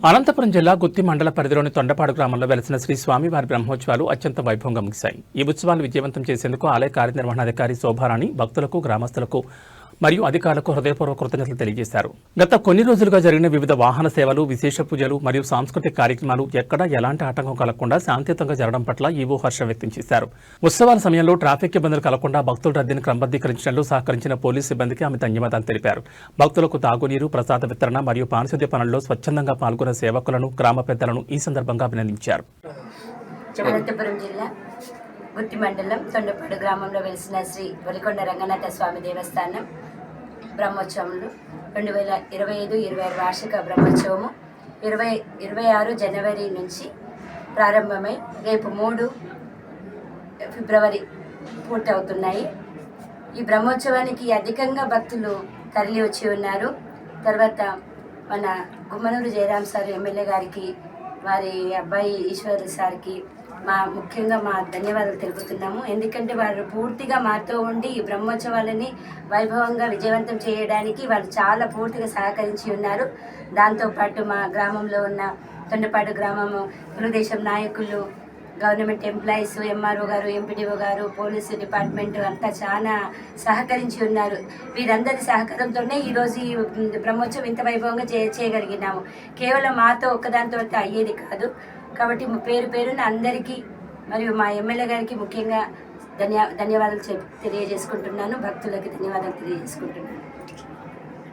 అనంతపురం జిల్లా గుత్తి మండల పరిధిలోని తొండపాడు గ్రామంలో వెలసిన శ్రీ స్వామివారి బ్రహ్మోత్సవాలు అత్యంత వైభవంగా ముగిశాయి. ఈ ఉత్సవాలు విజయవంతం చేసేందుకు ఆలయ కార్యనిర్వహణాధికారి శోభారాణి భక్తులకు, గ్రామస్తులకు మరియు అధికారులకు హృదయపూర్వక కృతజ్ఞతలు తెలియజేశారు. గత కొన్ని రోజులుగా జరిగిన వివిధ వాహన సేవలు, విశేష పూజలు మరియు సాంస్కృతిక కార్యక్రమాలు ఎక్కడా ఎలాంటి ఆటంకం కలగకుండా శాంతియుతంగా జరగడం పట్ల ఈవో హర్షం వ్యక్తం చేశారు. ఉత్సవాల సమయంలో ట్రాఫిక్ ఇబ్బందులు కలగకుండా భక్తుల రద్దీని క్రమబద్ధీకరించడంలో సహకరించిన పోలీసు సిబ్బందికి ఆమె ధన్యవాదాలు తెలిపారు. భక్తులకు తాగునీరు, ప్రసాద వితరణ మరియు పారిశుద్ధ్య పనుల్లో స్వచ్ఛందంగా పాల్గొన్న సేవకులను, గ్రామ పెద్దలను ఈ సందర్భంగా అభినందించారు. అనంతపురం జిల్లా గుత్తి మండలం తొండపాడు గ్రామంలో వెలిసిన శ్రీ వలికొండ రంగనాథ స్వామి దేవస్థానం బ్రహ్మోత్సవములు 2025-26 వార్షిక బ్రహ్మోత్సవము 26 జనవరి నుంచి ప్రారంభమై రేపు 3 ఫిబ్రవరి పూర్తవుతున్నాయి. ఈ బ్రహ్మోత్సవానికి అధికంగా భక్తులు తరలి వచ్చి ఉన్నారు. తర్వాత మన గుమ్మనూరు జయరాం సార్ ఎమ్మెల్యే గారికి, వారి అబ్బాయి ఈశ్వర్ సార్కి ముఖ్యంగా మా ధన్యవాదాలు తెలుపుతున్నాము. ఎందుకంటే వారు పూర్తిగా మాతో ఉండి ఈ బ్రహ్మోత్సవాలని వైభవంగా విజయవంతం చేయడానికి వాళ్ళు చాలా పూర్తిగా సహకరించి ఉన్నారు. దాంతోపాటు మా గ్రామంలో ఉన్న తొండపాడు గ్రామము తెలుగుదేశం నాయకులు, గవర్నమెంట్ ఎంప్లాయీస్, ఎంఆర్ఓ గారు, ఎంపీడీఓ గారు, పోలీసు డిపార్ట్మెంట్ అంతా చాలా సహకరించి ఉన్నారు. వీరందరి సహకారంతోనే ఈరోజు ఈ బ్రహ్మోత్సవం ఇంత వైభవంగా చేయగలిగినాము. కేవలం మాతో ఒక్కదాంతో అయ్యేది కాదు. కాబట్టి పేరు పేరున అందరికీ మరియు మా ఎమ్మెల్యే గారికి ముఖ్యంగా ధన్యవాదాలు తెలియజేసుకుంటున్నాను. భక్తులకి ధన్యవాదాలు తెలియజేసుకుంటున్నాను.